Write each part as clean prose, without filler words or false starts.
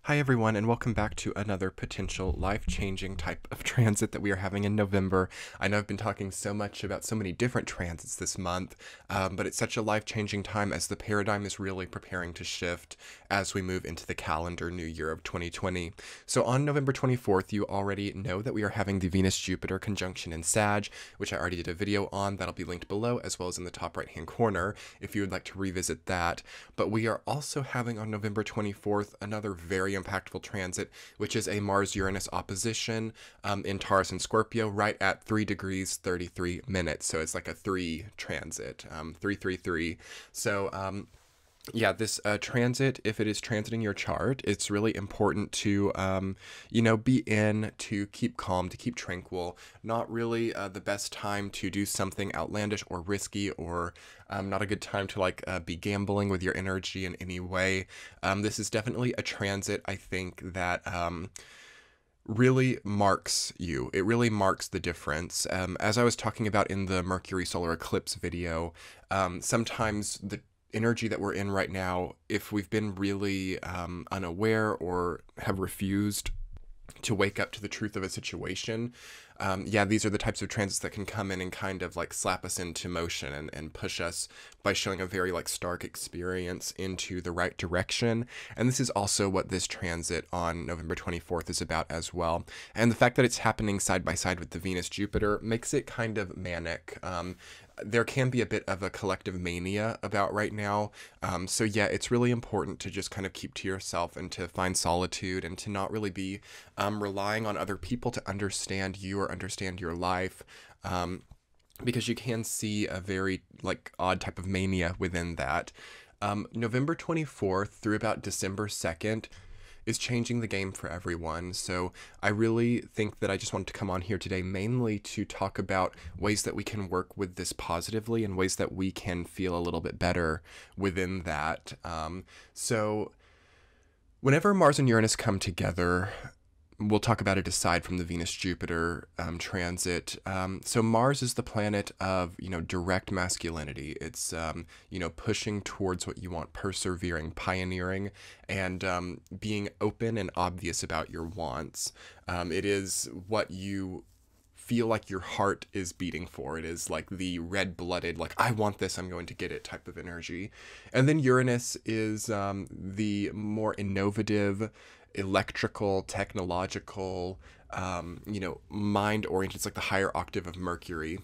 Hi everyone, and welcome back to another potential life-changing type of transit that we are having in November. I know I've been talking so much about so many different transits this month, but it's such a life-changing time as the paradigm is really preparing to shift as we move into the calendar new year of 2020. So on November 24th, you already know that we are having the Venus-Jupiter conjunction in Sag, which I already did a video on. That'll be linked below, as well as in the top right-hand corner if you would like to revisit that. But we are also having on November 24th another very impactful transit, which is a Mars-Uranus opposition in Taurus and Scorpio right at 3 degrees 33 minutes. So it's like a 3 transit, 333. So yeah, this transit, if it is transiting your chart, it's really important to, to keep calm, to keep tranquil. Not really the best time to do something outlandish or risky, or not a good time to be gambling with your energy in any way. This is definitely a transit, I think, that really marks you. It really marks the difference. As I was talking about in the Mercury solar eclipse video, sometimes the energy that we're in right now, if we've been really unaware or have refused to wake up to the truth of a situation, these are the types of transits that can come in and kind of slap us into motion and push us by showing a very stark experience into the right direction. And this is also what this transit on November 24th is about as well. And the fact that it's happening side by side with the Venus-Jupiter makes it kind of manic. There can be a bit of a collective mania about right now. So yeah, it's really important to just kind of keep to yourself and to find solitude and to not really be relying on other people to understand you or understand your life. Because you can see a very odd type of mania within that. November 24th through about December 2nd is changing the game for everyone. So I really think that I just wanted to come on here today mainly to talk about ways that we can work with this positively and ways that we can feel a little bit better within that. So whenever Mars and Uranus come together, we'll talk about it aside from the Venus-Jupiter transit. So Mars is the planet of, direct masculinity. It's, pushing towards what you want, persevering, pioneering, and being open and obvious about your wants. It is what you feel like your heart is beating for. It is like the red-blooded, I want this, I'm going to get it type of energy. And then Uranus is the more innovative, electrical, technological, mind-oriented. It's like the higher octave of Mercury.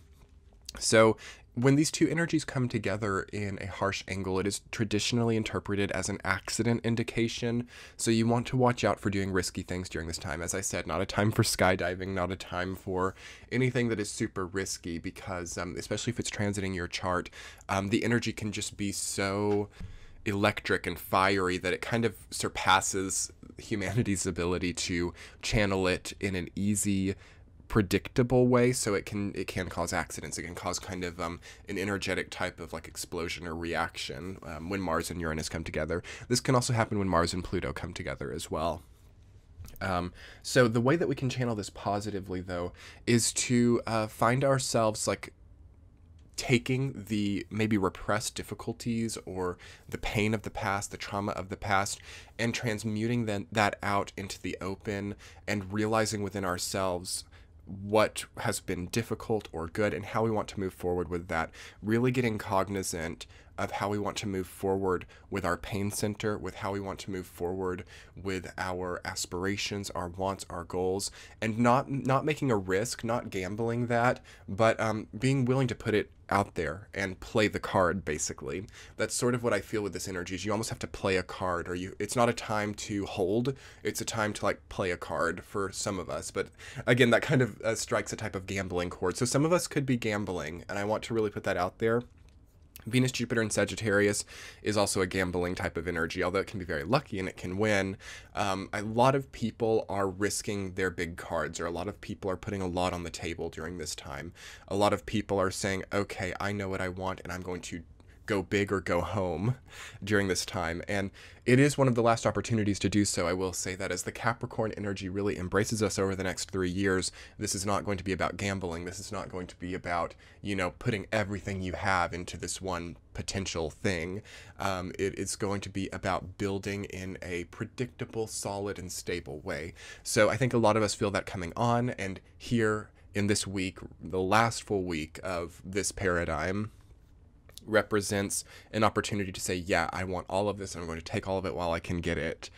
So when these two energies come together in a harsh angle, it is traditionally interpreted as an accident indication. So you want to watch out for doing risky things during this time. As I said, not a time for skydiving, not a time for anything that is super risky, because especially if it's transiting your chart, the energy can just be so electric and fiery that it kind of surpasses humanity's ability to channel it in an easy, predictable way. So it can cause accidents. It can cause kind of an energetic type of explosion or reaction when Mars and Uranus come together. This can also happen when Mars and Pluto come together as well. So the way that we can channel this positively, though, is to find ourselves taking the maybe repressed difficulties or the pain of the past, the trauma of the past, and transmuting that out into the open and realizing within ourselves what has been difficult or good and how we want to move forward with that. Really getting cognizant of how we want to move forward with our pain center, with how we want to move forward with our aspirations, our wants, our goals, and not making a risk, not gambling that, but being willing to put it out there and play the card, basically. That's sort of what I feel with this energy, is you almost have to play a card, or it's not a time to hold, it's a time to play a card for some of us. But again, that kind of strikes a type of gambling chord. So some of us could be gambling, and I want to really put that out there. Venus, Jupiter, and Sagittarius is also a gambling type of energy, although it can be very lucky and it can win. A lot of people are risking their big cards, or a lot of people are putting a lot on the table during this time. A lot of people are saying, okay, I know what I want, and I'm going to go big or go home during this time. And it is one of the last opportunities to do so. I will say that as the Capricorn energy really embraces us over the next 3 years, this is not going to be about gambling. This is not going to be about, putting everything you have into this one potential thing. It is going to be about building in a predictable, solid, and stable way. So I think a lot of us feel that coming on, and here in this week, the last full week of this paradigm represents an opportunity to say, yeah, I want all of this, and I'm going to take all of it while I can get it.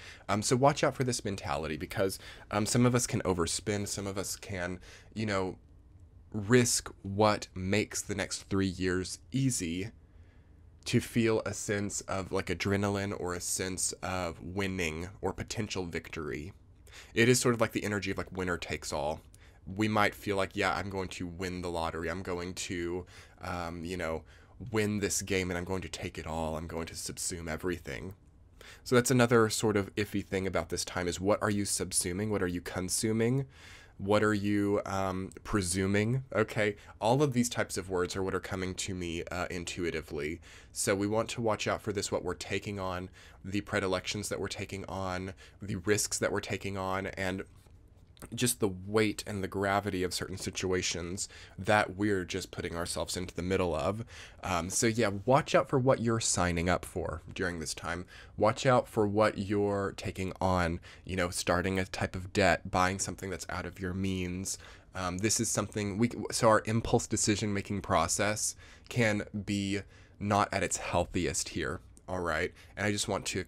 So watch out for this mentality, because some of us can overspend. Some of us can, risk what makes the next 3 years easy to feel a sense of like adrenaline or a sense of winning or potential victory. It is sort of like the energy of like winner takes all. We might feel like, yeah, I'm going to win the lottery. I'm going to, win this game, and I'm going to take it all. I'm going to subsume everything. So that's another sort of iffy thing about this time, is what are you subsuming? What are you consuming? What are you presuming? Okay, all of these types of words are what are coming to me intuitively. So we want to watch out for this, what we're taking on, the predilections that we're taking on, the risks that we're taking on, and just the weight and the gravity of certain situations that we're just putting ourselves into the middle of. So yeah, watch out for what you're signing up for during this time. Watch out for what you're taking on, starting a type of debt, buying something that's out of your means. This is something so our impulse decision-making process can be not at its healthiest here. All right. And I just want to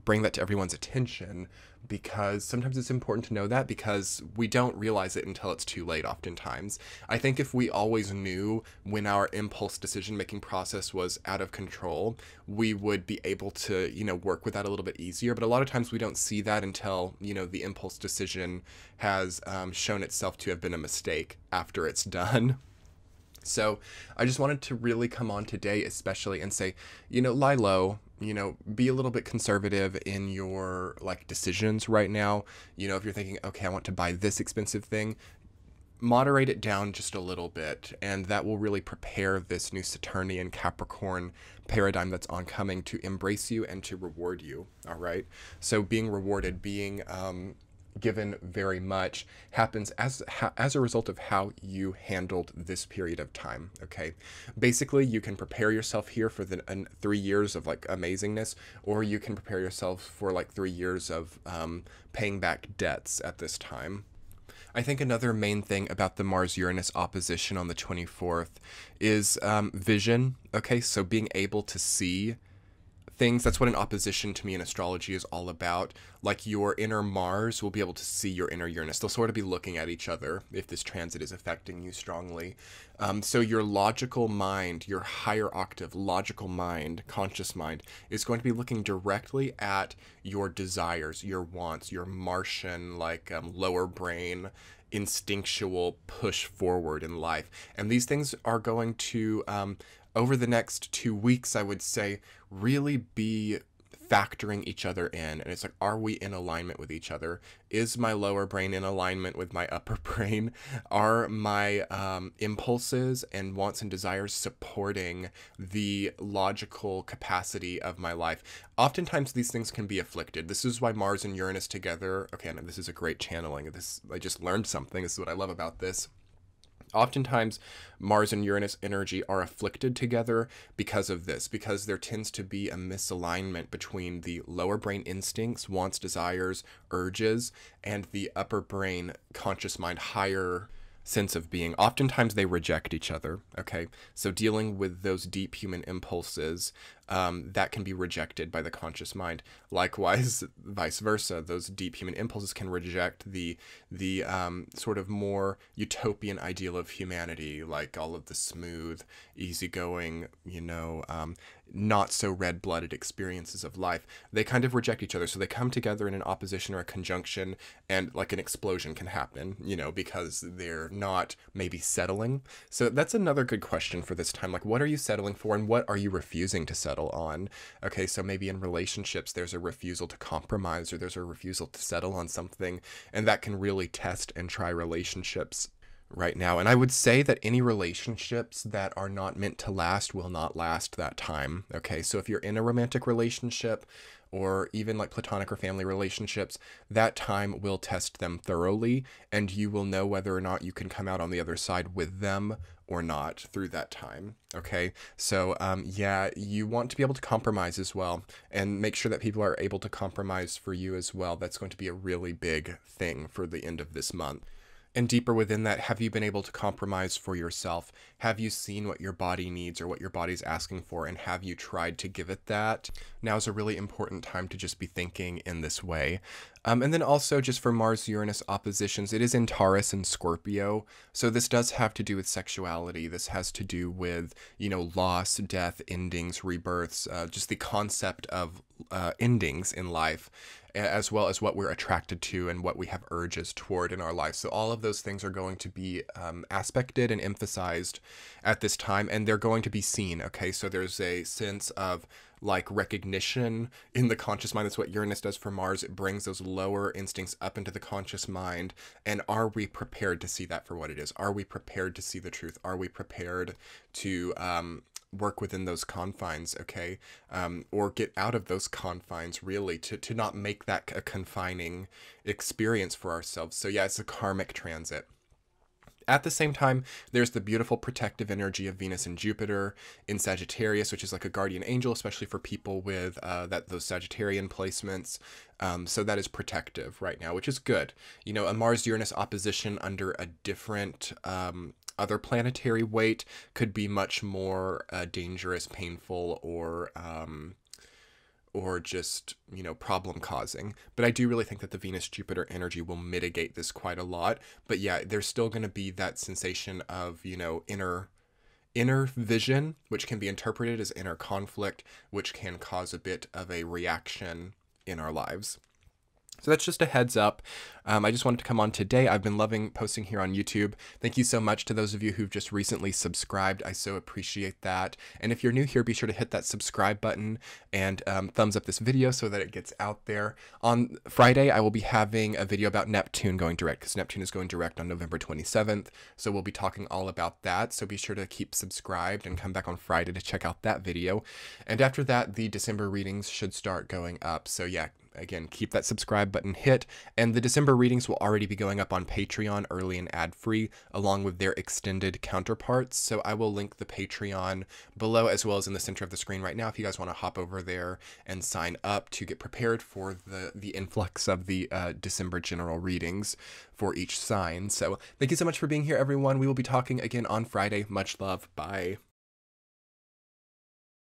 bring that to everyone's attention, because sometimes it's important to know that, because we don't realize it until it's too late oftentimes. I think if we always knew when our impulse decision-making process was out of control, we would be able to, work with that a little bit easier. But a lot of times we don't see that until, the impulse decision has shown itself to have been a mistake after it's done. So I just wanted to really come on today especially and say, lie low, be a little bit conservative in your decisions right now. If you're thinking, okay, I want to buy this expensive thing, moderate it down just a little bit, and that will really prepare this new Saturnian Capricorn paradigm that's oncoming to embrace you and to reward you. All right. So being rewarded, being given very much, happens as a result of how you handled this period of time. Okay, basically you can prepare yourself here for the 3 years of amazingness, or you can prepare yourself for 3 years of paying back debts at this time. I think another main thing about the Mars-Uranus opposition on the 24th is vision. Okay, so being able to see things. That's what an opposition to me in astrology is all about. Like, your inner Mars will be able to see your inner Uranus. They'll sort of be looking at each other if this transit is affecting you strongly. So your logical mind, your higher octave logical mind, conscious mind, is going to be looking directly at your desires, your wants, your Martian, lower brain, instinctual push forward in life. And these things are going to, over the next 2 weeks, I would say, really be factoring each other in. And it's like, are we in alignment with each other? Is my lower brain in alignment with my upper brain? Are my impulses and wants and desires supporting the logical capacity of my life? Oftentimes these things can be afflicted. This is why Mars and Uranus together, okay, and this is a great channeling. I just learned something. This is what I love about this. Oftentimes, Mars and Uranus energy are afflicted together because of this, because there tends to be a misalignment between the lower brain instincts, wants, desires, urges, and the upper brain, conscious mind, higher sense of being. Oftentimes they reject each other. Okay, so dealing with those deep human impulses, that can be rejected by the conscious mind. Likewise, vice versa, those deep human impulses can reject the sort of more utopian ideal of humanity, like all of the smooth, easygoing, not so red-blooded experiences of life. They kind of reject each other, so they come together in an opposition or a conjunction, and an explosion can happen, because they're not maybe settling. So that's another good question for this time. What are you settling for, and what are you refusing to settle on? Okay, so maybe in relationships there's a refusal to compromise, or there's a refusal to settle on something, and that can really test and try relationships right now. And I would say that any relationships that are not meant to last will not last that time. Okay, so if you're in a romantic relationship, or even like platonic or family relationships, that time will test them thoroughly, and you will know whether or not you can come out on the other side with them or not through that time. Okay, so yeah, you want to be able to compromise as well, and make sure that people are able to compromise for you as well. That's going to be a really big thing for the end of this month. And deeper within that, have you been able to compromise for yourself? Have you seen what your body needs or what your body's asking for, and have you tried to give it that? Now is a really important time to just be thinking in this way. And then also just for Mars-Uranus oppositions, it is in Taurus and Scorpio. So this does have to do with sexuality. This has to do with, loss, death, endings, rebirths, just the concept of endings in life, as well as what we're attracted to and what we have urges toward in our life. So all of those things are going to be aspected and emphasized at this time, and they're going to be seen. Okay, so there's a sense of like recognition in the conscious mind. That's what Uranus does for Mars. It brings those lower instincts up into the conscious mind. And are we prepared to see that for what it is? Are we prepared to see the truth? Are we prepared to work within those confines, okay? Or get out of those confines, really, to not make that a confining experience for ourselves. So yeah, it's a karmic transit. At the same time, there's the beautiful protective energy of Venus and Jupiter in Sagittarius, which is like a guardian angel, especially for people with those Sagittarian placements. So that is protective right now, which is good. A Mars-Uranus opposition under a different other planetary weight could be much more dangerous, painful, or just, problem causing. But I do really think that the Venus-Jupiter energy will mitigate this quite a lot. But yeah, there's still going to be that sensation of, inner vision, which can be interpreted as inner conflict, which can cause a bit of a reaction in our lives. So that's just a heads up. I just wanted to come on today. I've been loving posting here on YouTube. Thank you so much to those of you who've just recently subscribed. I so appreciate that. And if you're new here, be sure to hit that subscribe button and thumbs up this video so that it gets out there. On Friday, I will be having a video about Neptune going direct, because Neptune is going direct on November 27th. So we'll be talking all about that. So be sure to keep subscribed and come back on Friday to check out that video. And after that, the December readings should start going up. So yeah, again, keep that subscribe button hit, and the December readings will already be going up on Patreon early and ad-free, along with their extended counterparts. So I will link the Patreon below, as well as in the center of the screen right now, if you guys want to hop over there and sign up to get prepared for the influx of the December general readings for each sign. So thank you so much for being here, everyone. We will be talking again on Friday. Much love. Bye.